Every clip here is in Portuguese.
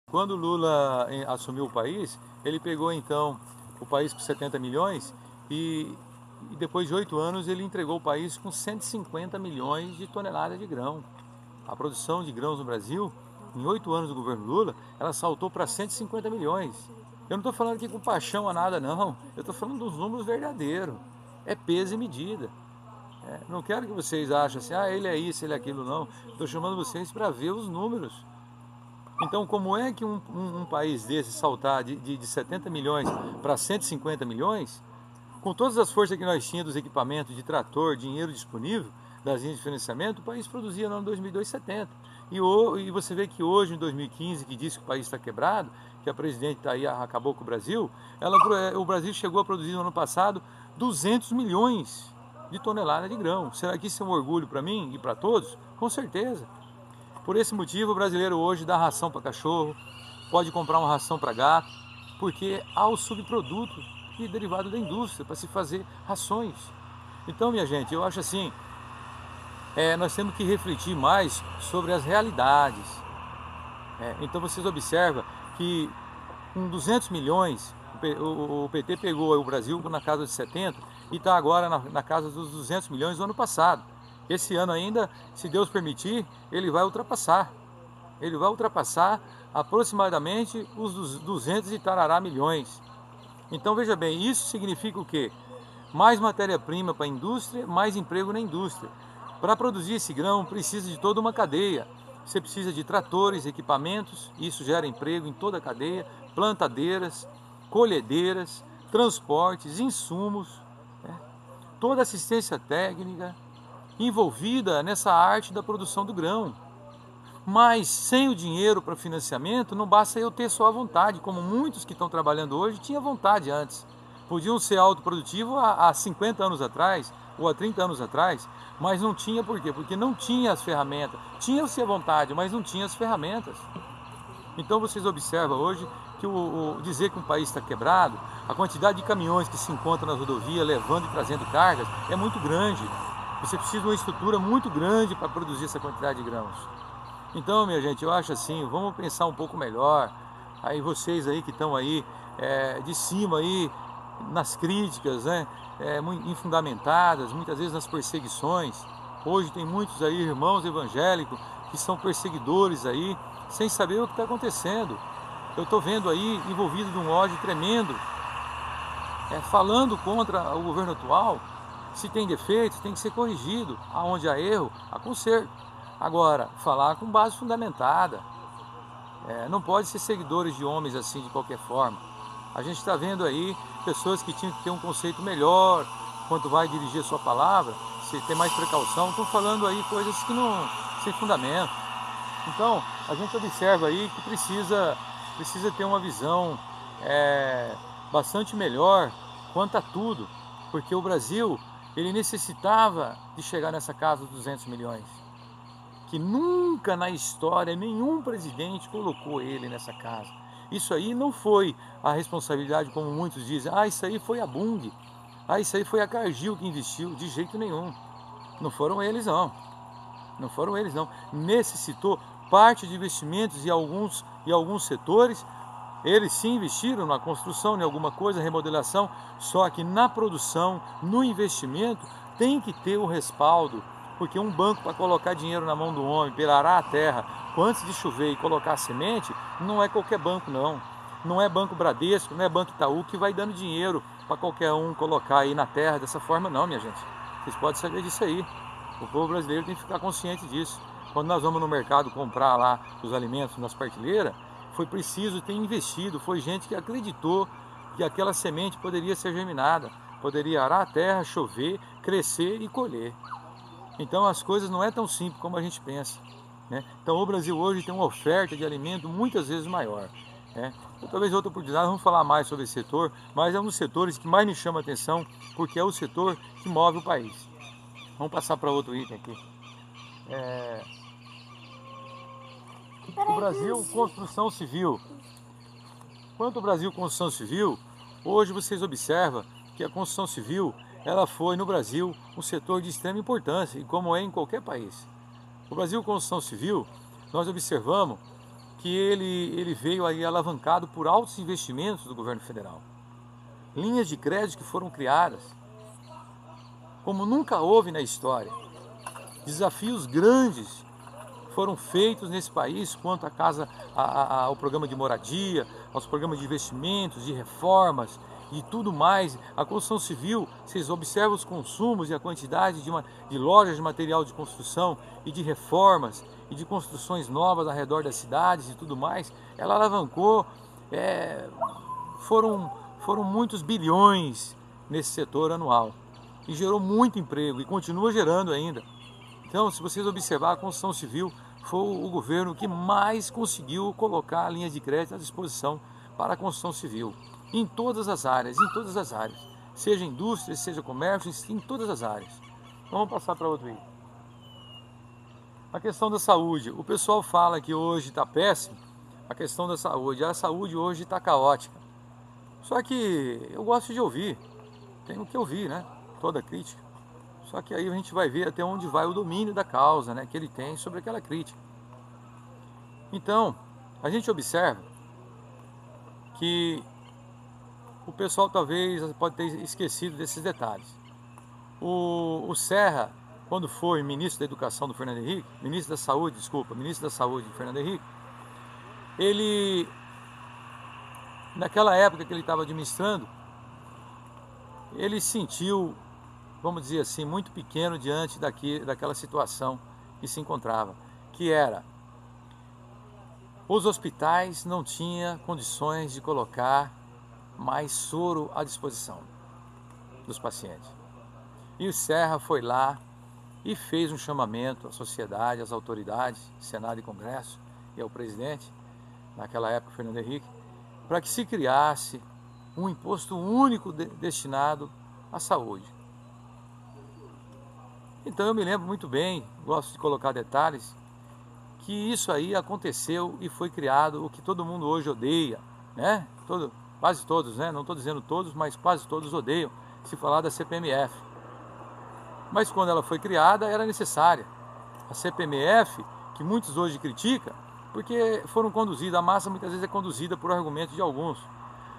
Quando o Lula assumiu o país, ele pegou então o país com 70 milhões e depois de 8 anos ele entregou o país com 150 milhões de toneladas de grão. A produção de grãos no Brasil, em 8 anos do governo Lula, ela saltou para 150 milhões. Eu não estou falando aqui com paixão a nada não, eu estou falando dos números verdadeiros. É peso e medida. Não quero que vocês achem assim, ele é isso, ele é aquilo, não. Estou chamando vocês para ver os números. Então, como é que um país desse saltar de 70 milhões para 150 milhões, com todas as forças que nós tínhamos dos equipamentos, de trator, dinheiro disponível, das linhas de financiamento, o país produzia no ano 2002 70. E você vê que hoje, em 2015, que diz que o país está quebrado, que a presidente tá aí, acabou com o Brasil, o Brasil chegou a produzir no ano passado 200 milhões de toneladas de grão. Será que isso é um orgulho para mim e para todos? Com certeza. Por esse motivo, o brasileiro hoje dá ração para cachorro, pode comprar uma ração para gato, porque há o subproduto e derivado da indústria para se fazer rações. Então, minha gente, eu acho assim, nós temos que refletir mais sobre as realidades. Então, vocês observam que com 200 milhões, o PT pegou o Brasil na casa de 70 e está agora na casa dos 200 milhões do ano passado. Esse ano ainda, se Deus permitir, ele vai ultrapassar. Ele vai ultrapassar aproximadamente os 200 e tarará milhões. Então veja bem, isso significa o quê? Mais matéria-prima para a indústria, mais emprego na indústria. Para produzir esse grão precisa de toda uma cadeia. Você precisa de tratores, equipamentos, isso gera emprego em toda a cadeia, plantadeiras, colhedeiras, transportes, insumos, toda assistência técnica envolvida nessa arte da produção do grão. Mas sem o dinheiro para financiamento, não basta eu ter só a vontade, como muitos que estão trabalhando hoje tinham vontade antes. Podiam ser autoprodutivos há 50 anos atrás, ou há 30 anos atrás, mas não tinha por quê? Porque não tinha as ferramentas. Tinha-se a vontade, mas não tinha as ferramentas. Então vocês observam hoje que dizer que um país está quebrado, a quantidade de caminhões que se encontram na rodovia levando e trazendo cargas é muito grande. Você precisa de uma estrutura muito grande para produzir essa quantidade de grãos. Então, minha gente, eu acho assim, vamos pensar um pouco melhor. Aí vocês aí que estão aí de cima aí nas críticas, infundamentadas, muitas vezes nas perseguições. Hoje tem muitos aí irmãos evangélicos que são perseguidores aí, sem saber o que está acontecendo. Eu estou vendo aí envolvido num ódio tremendo, falando contra o governo atual. Se tem defeitos, tem que ser corrigido. Aonde há erro, há conserto. Agora, falar com base fundamentada. Não pode ser seguidores de homens assim de qualquer forma. A gente está vendo aí pessoas que tinham que ter um conceito melhor quando vai dirigir a sua palavra, se ter mais precaução, estão falando aí coisas que não sem fundamento. Então, a gente observa aí que precisa ter uma visão bastante melhor quanto a tudo, porque o Brasil ele necessitava de chegar nessa casa dos 200 milhões, que nunca na história nenhum presidente colocou ele nessa casa. Isso aí não foi a responsabilidade, como muitos dizem, isso aí foi a Bung, isso aí foi a Cargill que investiu, de jeito nenhum. Não foram eles não, não foram eles não. Necessitou parte de investimentos e alguns setores. Eles sim investiram na construção, em alguma coisa, remodelação, só que na produção, no investimento, tem que ter o respaldo, porque um banco para colocar dinheiro na mão do homem, pelarar a terra, antes de chover e colocar a semente, não é qualquer banco não. Não é Banco Bradesco, não é Banco Itaú que vai dando dinheiro para qualquer um colocar aí na terra dessa forma não, minha gente. Vocês podem saber disso aí. O povo brasileiro tem que ficar consciente disso. Quando nós vamos no mercado comprar lá os alimentos nas prateleiras, foi preciso ter investido, foi gente que acreditou que aquela semente poderia ser germinada, poderia arar a terra, chover, crescer e colher. Então as coisas não é tão simples como a gente pensa. Então o Brasil hoje tem uma oferta de alimento muitas vezes maior. Talvez outra oportunidade, vamos falar mais sobre esse setor, mas é um dos setores que mais me chama a atenção, porque é o setor que move o país. Vamos passar para outro item aqui. O Brasil, construção civil. Quanto ao Brasil, construção civil, hoje vocês observam que a construção civil, ela foi no Brasil um setor de extrema importância, e como é em qualquer país. O Brasil, construção civil, nós observamos que ele veio aí alavancado por altos investimentos do governo federal. Linhas de crédito que foram criadas como nunca houve na história. Desafios grandes foram feitos nesse país quanto ao programa de moradia, aos programas de investimentos, de reformas e tudo mais. A construção civil, vocês observam os consumos e a quantidade de lojas de material de construção e de reformas e de construções novas ao redor das cidades e tudo mais. Ela alavancou, foram muitos bilhões nesse setor anual e gerou muito emprego e continua gerando ainda. Então, se vocês observar, a construção civil foi o governo que mais conseguiu colocar linhas de crédito à disposição para a construção civil, em todas as áreas, seja indústria, seja comércio, em todas as áreas. Então, vamos passar para outro aí. A questão da saúde, o pessoal fala que hoje está péssimo, a questão da saúde, a saúde hoje está caótica. Só que eu gosto de ouvir, tenho que ouvir, né? Toda crítica. Só que aí a gente vai ver até onde vai o domínio da causa, né, que ele tem sobre aquela crítica. Então, a gente observa que o pessoal talvez pode ter esquecido desses detalhes. O Serra, quando foi ministro da Educação do Fernando Henrique, ministro da Saúde do Fernando Henrique, ele, naquela época que ele estava administrando, ele sentiu, vamos dizer assim, muito pequeno diante daquela situação que se encontrava, que era, os hospitais não tinham condições de colocar mais soro à disposição dos pacientes. E o Serra foi lá e fez um chamamento à sociedade, às autoridades, Senado e Congresso, e ao presidente, naquela época, Fernando Henrique, para que se criasse um imposto único destinado à saúde. Então eu me lembro muito bem, gosto de colocar detalhes, que isso aí aconteceu e foi criado o que todo mundo hoje odeia, né? Quase todos, né? Não estou dizendo todos, mas quase todos odeiam se falar da CPMF. Mas quando ela foi criada, era necessária. A CPMF, que muitos hoje criticam, porque foram conduzidos, a massa muitas vezes é conduzida por argumentos de alguns.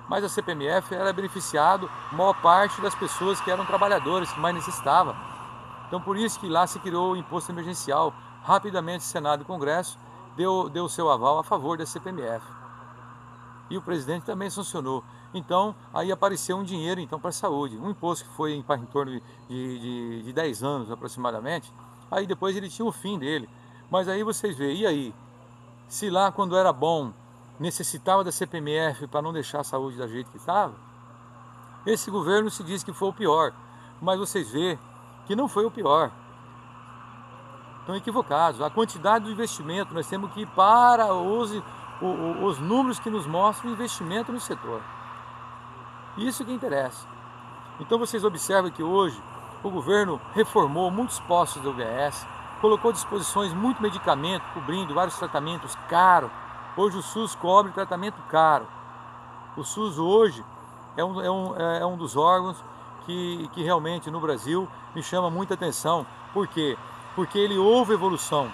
Mas a CPMF era beneficiado a maior parte das pessoas que eram trabalhadores, que mais necessitavam. Então por isso que lá se criou o imposto emergencial. Rapidamente o Senado e o Congresso deu o seu aval a favor da CPMF. E o presidente também sancionou. Então aí apareceu um dinheiro então para a saúde. Um imposto que foi em torno de 10 anos aproximadamente. Aí depois ele tinha o fim dele. Mas aí vocês veem, e aí? Se lá quando era bom necessitava da CPMF para não deixar a saúde da jeito que estava, esse governo se diz que foi o pior. Mas vocês veem que não foi o pior. Estão equivocados. A quantidade do investimento, nós temos que ir para os números que nos mostram o investimento no setor. Isso que interessa. Então vocês observam que hoje o governo reformou muitos postos da UBS, colocou à disposição muito medicamento, cobrindo vários tratamentos caros. Hoje o SUS cobre tratamento caro. O SUS hoje é um dos órgãos que realmente no Brasil me chama muita atenção. Por quê? Porque ele houve evolução.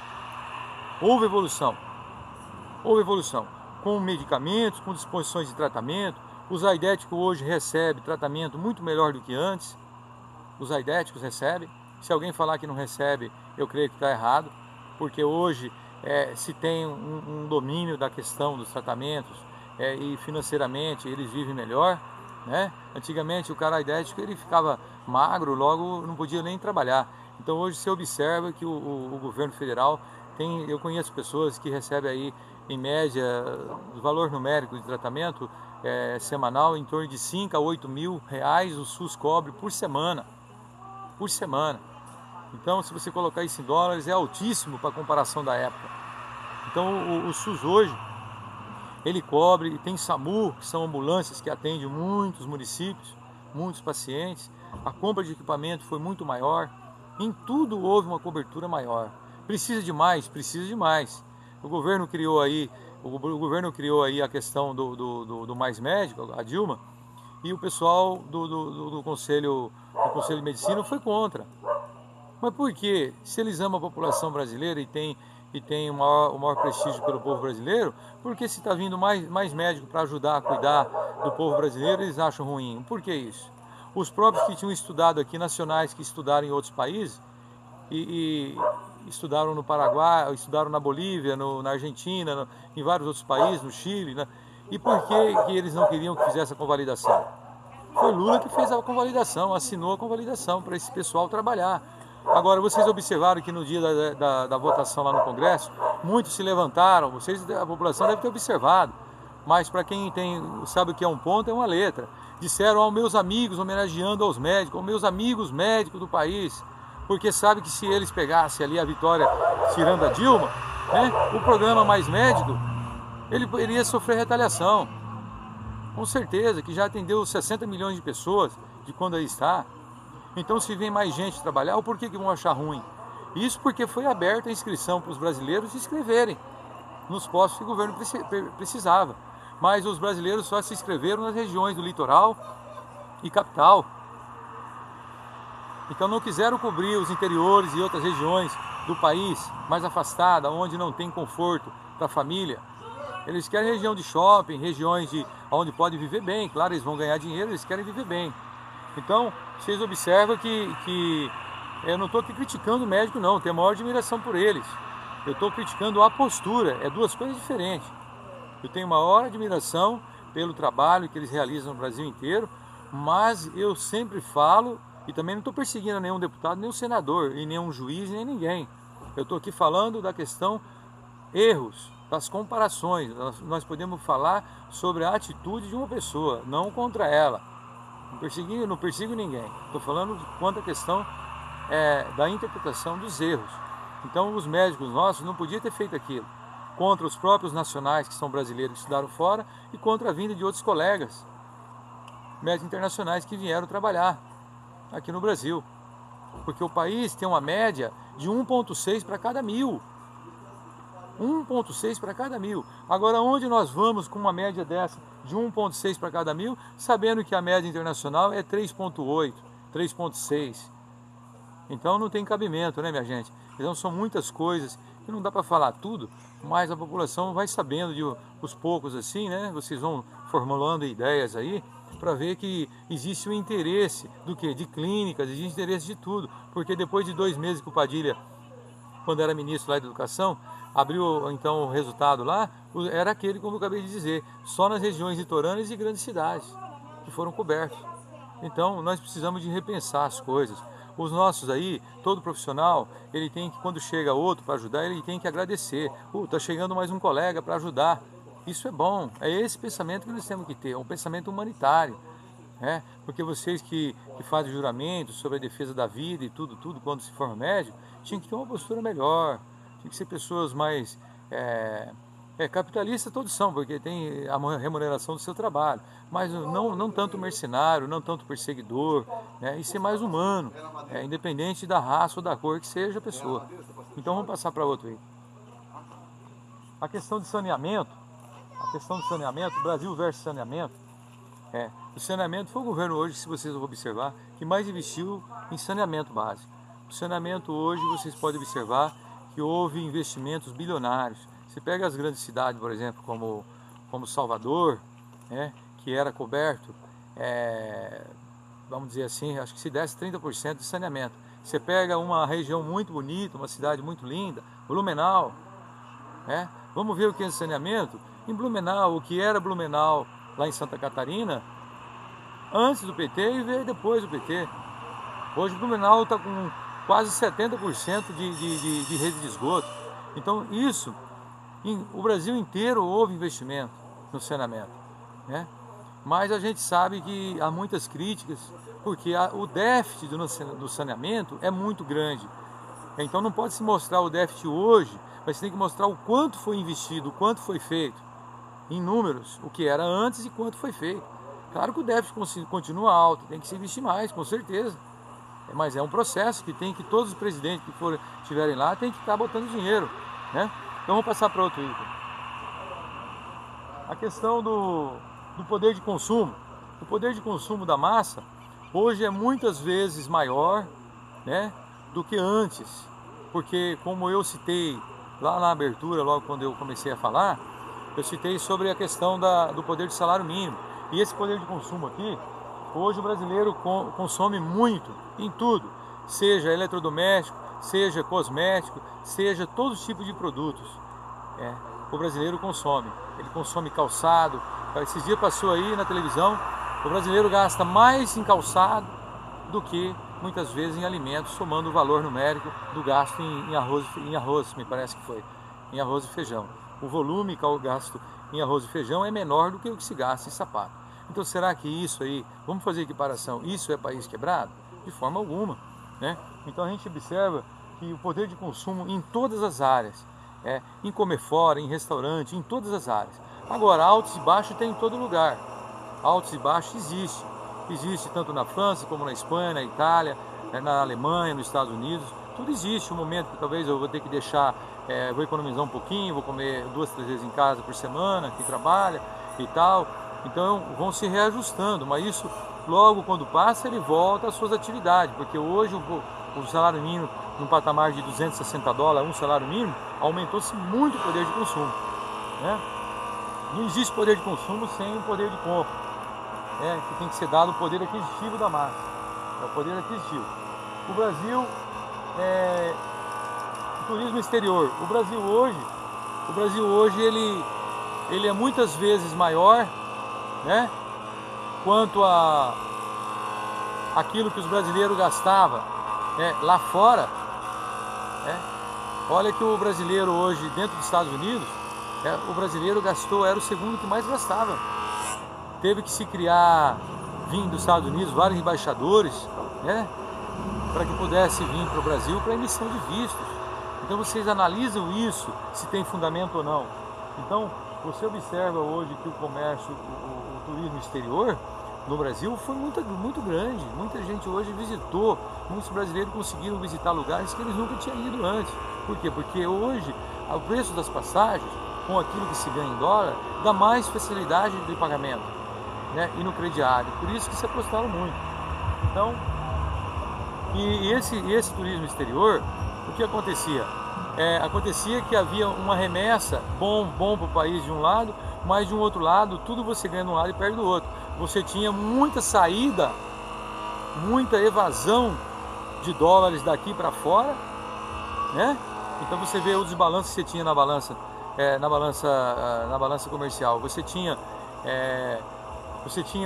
Houve evolução. Com medicamentos, com disposições de tratamento. Os aidéticos hoje recebem tratamento muito melhor do que antes. Os aidéticos recebem. Se alguém falar que não recebe, eu creio que está errado. Porque hoje se tem um domínio da questão dos tratamentos e financeiramente eles vivem melhor, né? Antigamente o cara aidético ele ficava magro, logo não podia nem trabalhar. Então hoje você observa que o governo federal eu conheço pessoas que recebem aí em média o valor numérico de tratamento semanal em torno de 5 a 8 mil reais o SUS cobre por semana. Então se você colocar isso em dólares é altíssimo para a comparação da época. Então o SUS hoje ele cobre, tem SAMU, que são ambulâncias que atendem muitos municípios, muitos pacientes. A compra de equipamento foi muito maior. Em tudo houve uma cobertura maior. Precisa de mais? Precisa de mais. O governo criou aí a questão do Mais Médico, a Dilma, e o pessoal do Conselho de Medicina foi contra. Mas por quê? Se eles amam a população brasileira e tem e tem o maior prestígio pelo povo brasileiro, porque se está vindo mais médico para ajudar a cuidar do povo brasileiro, eles acham ruim. Por que isso? Os próprios que tinham estudado aqui, nacionais que estudaram em outros países, e estudaram no Paraguai, estudaram na Bolívia, na Argentina, em vários outros países, no Chile, né? E por que eles não queriam que fizesse a convalidação? Foi Lula que fez a convalidação, assinou a convalidação para esse pessoal trabalhar. Agora, vocês observaram que no dia da votação lá no Congresso, muitos se levantaram, a população deve ter observado, mas para quem sabe o que é um ponto, é uma letra. Disseram aos meus amigos, homenageando aos médicos, aos meus amigos médicos do país, porque sabe que se eles pegassem ali a vitória tirando a Dilma, né, o programa Mais Médico, ele iria sofrer retaliação. Com certeza, que já atendeu 60 milhões de pessoas de quando aí está. Então, se vem mais gente trabalhar, por que vão achar ruim? Isso porque foi aberta a inscrição para os brasileiros se inscreverem nos postos que o governo precisava. Mas os brasileiros só se inscreveram nas regiões do litoral e capital. Então não quiseram cobrir os interiores e outras regiões do país mais afastadas, onde não tem conforto para a família. Eles querem região de shopping, regiões onde pode viver bem. Claro, eles vão ganhar dinheiro, eles querem viver bem. Então, vocês observam que eu não estou aqui criticando o médico, não. Tenho a maior admiração por eles. Eu estou criticando a postura. É duas coisas diferentes. Eu tenho maior admiração pelo trabalho que eles realizam no Brasil inteiro, mas eu sempre falo, e também não estou perseguindo nenhum deputado, nenhum senador, e nenhum juiz, nem ninguém. Eu estou aqui falando da questão erros, das comparações. Nós podemos falar sobre a atitude de uma pessoa, não contra ela. Não persigo ninguém. Estou falando quanto à questão da interpretação dos erros. Então, os médicos nossos não podiam ter feito aquilo contra os próprios nacionais que são brasileiros que estudaram fora e contra a vinda de outros colegas médicos internacionais que vieram trabalhar aqui no Brasil. Porque o país tem uma média de 1,6 para cada 1.000. 1,6 para cada 1.000. Agora, onde nós vamos com uma média dessa de 1,6 para cada 1.000, sabendo que a média internacional é 3,8, 3,6. Então não tem cabimento, né, minha gente? Então são muitas coisas que não dá para falar tudo, mas a população vai sabendo os poucos assim, né? Vocês vão formulando ideias aí para ver que existe o interesse do quê? De clínicas, existe interesse de tudo, porque depois de 2 meses que o Padilha, quando era ministro lá da Educação, abriu então o resultado lá, era aquele, como eu acabei de dizer, só nas regiões litorâneas e grandes cidades que foram cobertos. Então nós precisamos de repensar as coisas. Os nossos aí, todo profissional, ele tem que, quando chega outro para ajudar, ele tem que agradecer. Está chegando mais um colega para ajudar. Isso é bom, é esse pensamento que nós temos que ter, é um pensamento humanitário. Porque vocês que fazem juramento sobre a defesa da vida e tudo, quando se forma médico, tinha que ter uma postura melhor, tinha que ser pessoas mais capitalistas, todos são, porque tem a remuneração do seu trabalho, mas não tanto mercenário, não tanto perseguidor, e ser mais humano, independente da raça ou da cor que seja a pessoa. Então vamos passar para outro aí. A questão de saneamento, Brasil versus saneamento. O saneamento foi o governo hoje, se vocês vão observar, que mais investiu em saneamento básico. O saneamento hoje, vocês podem observar que houve investimentos bilionários. Você pega as grandes cidades, por exemplo, como Salvador, que era coberto, vamos dizer assim, acho que se desse 30% de saneamento. Você pega uma região muito bonita, uma cidade muito linda, Blumenau, vamos ver o que é saneamento. Em Blumenau, o que era Blumenau lá em Santa Catarina, antes do PT e veio depois do PT. Hoje Blumenau está com quase 70% de rede de esgoto. Então isso, o Brasil inteiro houve investimento no saneamento. Mas a gente sabe que há muitas críticas, porque o déficit do saneamento é muito grande. Então não pode se mostrar o déficit hoje, mas tem que mostrar o quanto foi investido, o quanto foi feito, em números, o que era antes e quanto foi feito. Claro que o déficit continua alto, tem que se investir mais, com certeza. Mas é um processo que todos os presidentes que estiverem lá tem que estar botando dinheiro. Então vamos passar para outro item. A questão do poder de consumo. O poder de consumo da massa hoje é muitas vezes maior, do que antes. Porque, como eu citei lá na abertura, logo quando eu comecei a falar, eu citei sobre a questão do poder de salário mínimo. E esse poder de consumo aqui, hoje o brasileiro consome muito em tudo, seja eletrodoméstico, seja cosmético, seja todos os tipos de produtos. O brasileiro consome. Ele consome calçado. Esses dias passou aí na televisão, o brasileiro gasta mais em calçado do que muitas vezes em alimentos, somando o valor numérico do gasto em arroz, me parece que foi, em arroz e feijão. O volume que eu gasto em arroz e feijão é menor do que o que se gasta em sapato. Então será que isso aí, vamos fazer equiparação, isso é país quebrado? De forma alguma, né? Então a gente observa que o poder de consumo em todas as áreas, em comer fora, em restaurante, em todas as áreas. Agora, altos e baixos tem em todo lugar. Altos e baixos existe tanto na França como na Espanha, na Itália, na Alemanha, nos Estados Unidos. Tudo existe. Um momento que talvez eu vou ter que deixar, vou economizar um pouquinho, vou comer 2, 3 vezes em casa por semana, que trabalha e tal. Então vão se reajustando, mas isso logo quando passa ele volta às suas atividades, porque hoje o salário mínimo num patamar de $260, um salário mínimo, aumentou-se muito o poder de consumo, né? Não existe poder de consumo sem o poder de compra, que tem que ser dado o poder aquisitivo da massa, é o poder aquisitivo. O Brasil, o turismo exterior, o Brasil hoje ele é muitas vezes maior, né, quanto a aquilo que os brasileiros gastavam lá fora. Olha que o brasileiro hoje dentro dos Estados Unidos, o brasileiro gastou, era o segundo que mais gastava. Teve que se criar, vindo dos Estados Unidos, vários embaixadores, para que pudesse vir para o Brasil para emissão de vistos. Então vocês analisam isso, se tem fundamento ou não. Então você observa hoje que o comércio, o turismo exterior no Brasil foi muito grande. Muita gente hoje visitou, muitos brasileiros conseguiram visitar lugares que eles nunca tinham ido antes. Por quê? Porque hoje o preço das passagens, com aquilo que se ganha em dólar, dá mais facilidade de pagamento, e no crediário. Por isso que se apostaram muito. Então, e esse turismo exterior, o que acontecia? Acontecia que havia uma remessa bom para o país de um lado, mas de um outro lado, tudo você ganha de um lado e perde do outro. Você tinha muita saída, muita evasão de dólares daqui para fora, Então você vê o desbalanço que você tinha na balança, na balança comercial. Você tinha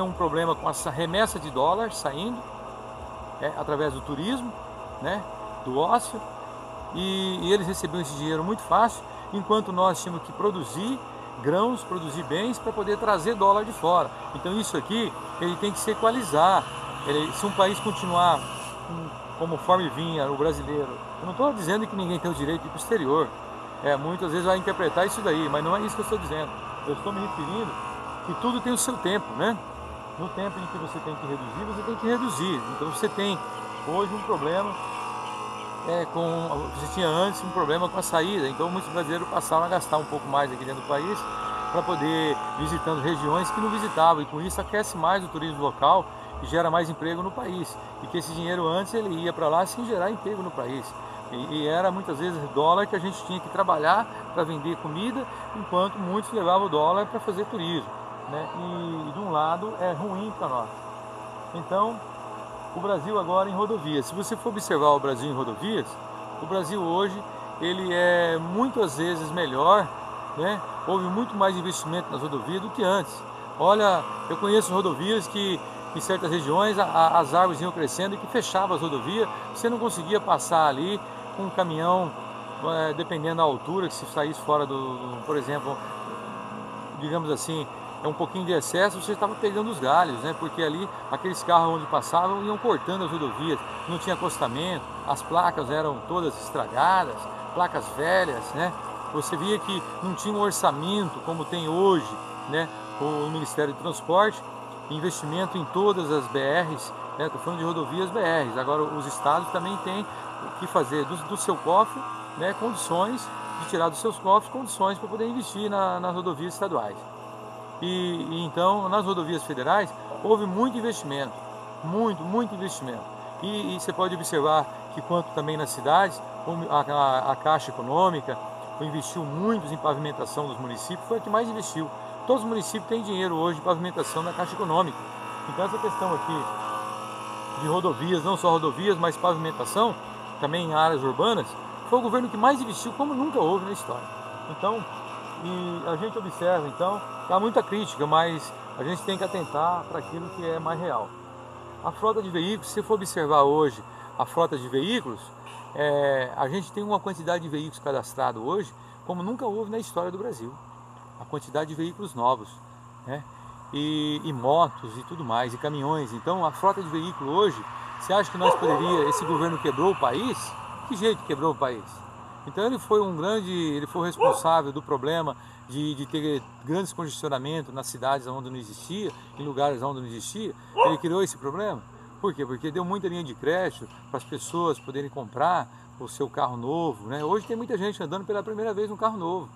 um problema com essa remessa de dólar saindo, através do turismo, do ócio, e eles recebiam esse dinheiro muito fácil, enquanto nós tínhamos que produzir grãos, produzir bens para poder trazer dólar de fora. Então isso aqui, ele tem que se equalizar. Se um país continuar conforme vinha o brasileiro, eu não estou dizendo que ninguém tem o direito de ir para o exterior, muitas vezes vai interpretar isso daí, mas não é isso que eu estou dizendo. Eu estou me referindo que tudo tem o seu tempo, No tempo em que você tem que reduzir, você tem que reduzir. Então você tem hoje um problema você tinha antes um problema com a saída, então muitos brasileiros passaram a gastar um pouco mais aqui dentro do país para poder visitando regiões que não visitavam, e com isso aquece mais o turismo local e gera mais emprego no país, e que esse dinheiro antes ele ia para lá sem gerar emprego no país, e era muitas vezes dólar que a gente tinha que trabalhar para vender comida, enquanto muitos levavam o dólar para fazer turismo, e de um lado é ruim para nós. Então o Brasil agora em rodovias, se você for observar o Brasil em rodovias, o Brasil hoje ele é muitas vezes melhor, Houve muito mais investimento nas rodovias do que antes. Olha, eu conheço rodovias que em certas regiões as árvores iam crescendo e que fechavam as rodovias, você não conseguia passar ali com um caminhão, dependendo da altura, que se saísse fora por exemplo, digamos assim, um pouquinho de excesso, você estava pegando os galhos, Porque ali, aqueles carros onde passavam, iam cortando as rodovias, não tinha acostamento, as placas eram todas estragadas, placas velhas, Você via que não tinha um orçamento como tem hoje, o Ministério do Transporte, investimento em todas as BRs, Estou falando de rodovias BRs, agora os estados também têm que fazer do seu cofre, condições, de tirar dos seus cofres condições para poder investir nas rodovias estaduais. E então, nas rodovias federais, houve muito investimento, muito investimento. E você pode observar que quanto também nas cidades, a Caixa Econômica, investiu muito em pavimentação dos municípios, foi a que mais investiu. Todos os municípios têm dinheiro hoje de pavimentação na Caixa Econômica. Então essa questão aqui de rodovias, não só rodovias, mas pavimentação, também em áreas urbanas, foi o governo que mais investiu, como nunca houve na história. Então, e a gente observa, então, há muita crítica, mas a gente tem que atentar para aquilo que é mais real. A frota de veículos, se você for observar hoje a frota de veículos, a gente tem uma quantidade de veículos cadastrados hoje, como nunca houve na história do Brasil. A quantidade de veículos novos, né? E motos e tudo mais, e caminhões. Então a frota de veículos hoje, você acha que nós poderia, esse governo quebrou o país? Que jeito quebrou o país? Então ele foi o responsável do problema de ter grandes congestionamentos nas cidades onde não existia, em lugares onde não existia. Ele criou esse problema. Por quê? Porque deu muita linha de crédito para as pessoas poderem comprar o seu carro novo, né? Hoje tem muita gente andando pela primeira vez num carro novo.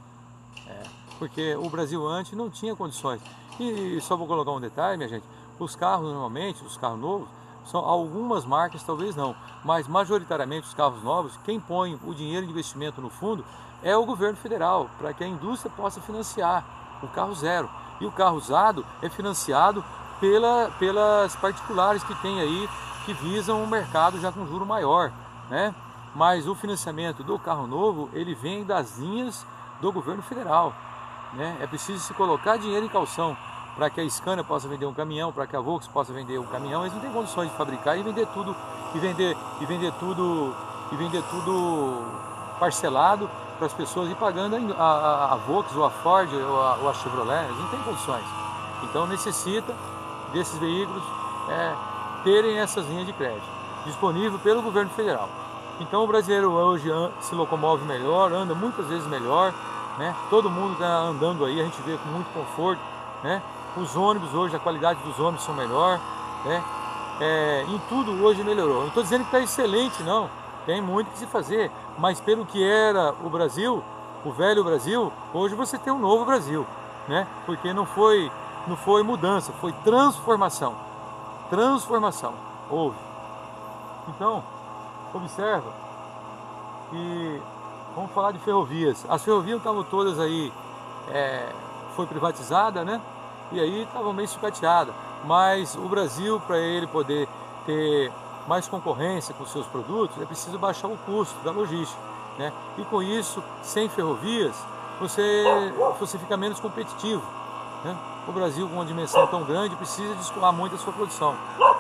Porque o Brasil antes não tinha condições. E só vou colocar um detalhe, minha gente, os carros normalmente, os carros novos, são algumas marcas talvez não, mas majoritariamente os carros novos, quem põe o dinheiro de investimento no fundo é o governo federal, para que a indústria possa financiar o carro zero. E o carro usado é financiado pelas particulares que tem aí, que visam um mercado já com juro maior, né? Mas o financiamento do carro novo, ele vem das linhas do governo federal, né? É preciso se colocar dinheiro em calção para que a Scania possa vender um caminhão, para que a Volks possa vender um caminhão. Eles não têm condições de fabricar e vender tudo e vender tudo parcelado para as pessoas e pagando a Volks ou a Ford ou a Chevrolet. Eles não têm condições. Então necessita desses veículos terem essas linhas de crédito disponível pelo governo federal. Então o brasileiro hoje se locomove melhor, anda muitas vezes melhor, né? Todo mundo está andando aí, a gente vê com muito conforto, né? Os ônibus hoje, a qualidade dos ônibus são melhor, né? Em tudo hoje melhorou. Não estou dizendo que está excelente, não. Tem muito que se fazer, mas pelo que era o Brasil, o velho Brasil, hoje você tem um novo Brasil, né? Porque não foi mudança, foi transformação. Transformação houve. Então, observa que vamos falar de ferrovias. As ferrovias estavam todas aí, foi privatizada, né? E aí estavam meio sucateadas. Mas o Brasil, para ele poder ter mais concorrência com seus produtos, é preciso baixar o custo da logística, né? E com isso, sem ferrovias, você fica menos competitivo, né? O Brasil, com uma dimensão tão grande, precisa de escoar muito a sua produção.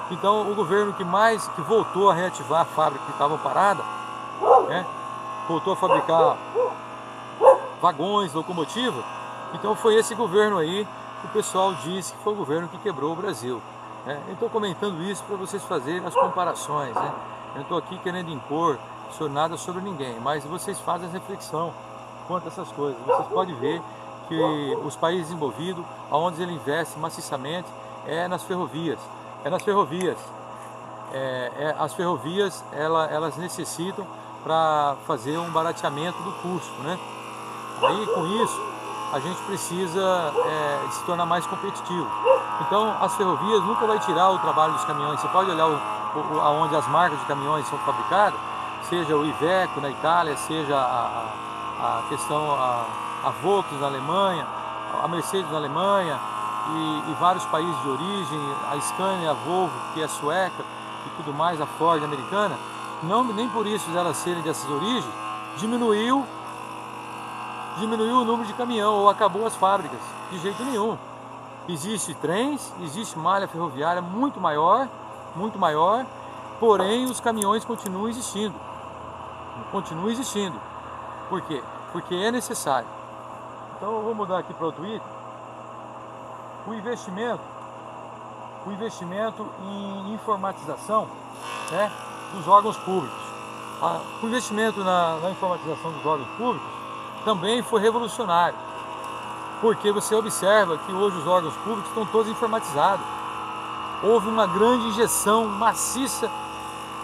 Então, o governo que voltou a reativar a fábrica que estava parada, né? Voltou a fabricar vagões, locomotiva. Então foi esse governo aí que o pessoal disse que foi o governo que quebrou o Brasil, né? Eu estou comentando isso para vocês fazerem as comparações, né? Eu não estou aqui querendo impor nada sobre ninguém, mas vocês fazem a reflexão quanto a essas coisas. Vocês podem ver que os países desenvolvidos, onde ele investe maciçamente, é nas ferrovias. As ferrovias, elas necessitam para fazer um barateamento do custo, né? Aí com isso a gente precisa se tornar mais competitivo. Então as ferrovias nunca vai tirar o trabalho dos caminhões. Você pode olhar aonde as marcas de caminhões são fabricadas, seja o Iveco na Itália, seja a Volks na Alemanha, a Mercedes na Alemanha e vários países de origem, a Scania, a Volvo, que é sueca e tudo mais, a Ford americana. Não, nem por isso elas serem dessas origens, diminuiu o número de caminhão ou acabou as fábricas, de jeito nenhum. Existe trens, existe malha ferroviária muito maior, porém os caminhões continuam existindo. Por quê? Porque é necessário. Então eu vou mudar aqui para o Twitter. O investimento em informatização, né, dos órgãos públicos. O investimento na informatização dos órgãos públicos também foi revolucionário, porque você observa que hoje os órgãos públicos estão todos informatizados. Houve uma grande injeção maciça,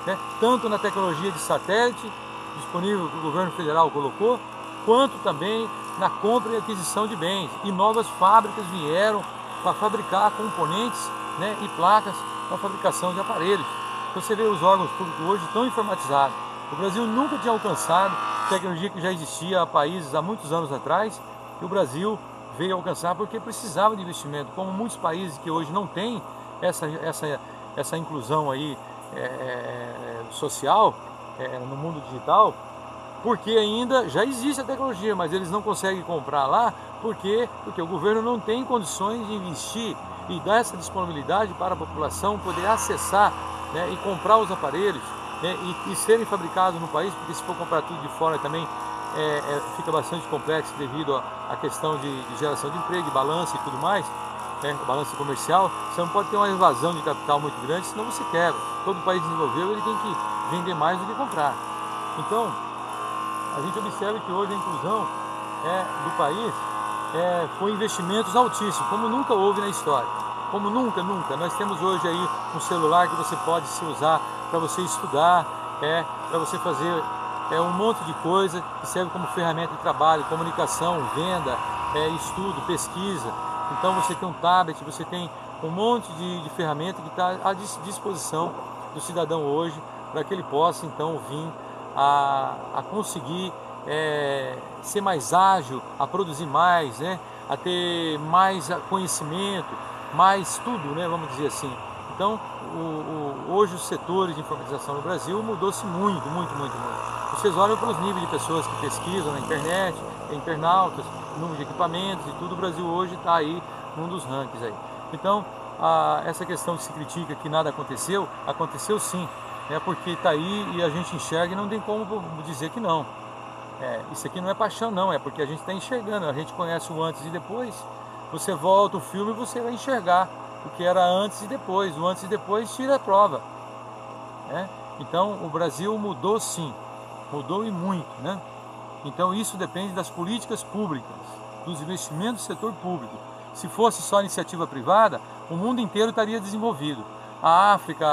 né, tanto na tecnologia de satélite disponível que o governo federal colocou, quanto também na compra e aquisição de bens. E novas fábricas vieram para fabricar componentes, né, e placas para fabricação de aparelhos. Então você vê os órgãos públicos hoje tão informatizados. O Brasil nunca tinha alcançado tecnologia que já existia há países há muitos anos atrás, e o Brasil veio alcançar porque precisava de investimento, como muitos países que hoje não têm essa inclusão aí social no mundo digital, porque ainda já existe a tecnologia, mas eles não conseguem comprar lá, porque o governo não tem condições de investir e dar essa disponibilidade para a população poder acessar, né, e comprar os aparelhos, né, e serem fabricados no país, porque se for comprar tudo de fora também fica bastante complexo devido à questão de geração de emprego, de balanço e tudo mais, né, balança comercial. Você não pode ter uma evasão de capital muito grande, senão você quebra. Todo país desenvolveu, ele tem que vender mais do que comprar. Então, a gente observa que hoje a inclusão do país foi investimentos altíssimos, como nunca houve na história. Como nunca. Nós temos hoje aí um celular que você pode se usar para você estudar, para você fazer um monte de coisa que serve como ferramenta de trabalho, comunicação, venda, estudo, pesquisa. Então você tem um tablet, você tem um monte de ferramenta que está à disposição do cidadão hoje, para que ele possa então vir a conseguir ser mais ágil, a produzir mais, né, a ter mais conhecimento, mais tudo, né, vamos dizer assim. Então, hoje os setores de informatização no Brasil mudou-se muito. Vocês olham para os níveis de pessoas que pesquisam na internet, internautas, número de equipamentos e tudo, o Brasil hoje está aí num dos rankings aí. Então, essa questão que se critica que nada aconteceu, aconteceu sim, porque está aí e a gente enxerga e não tem como dizer que não. Isso aqui não é paixão não, é porque a gente está enxergando, a gente conhece o antes e depois. Você volta o filme e você vai enxergar o que era antes e depois. O antes e depois tira a prova, né? Então o Brasil mudou sim, mudou e muito, né? Então isso depende das políticas públicas, dos investimentos do setor público. Se fosse só iniciativa privada, o mundo inteiro estaria desenvolvido. A África,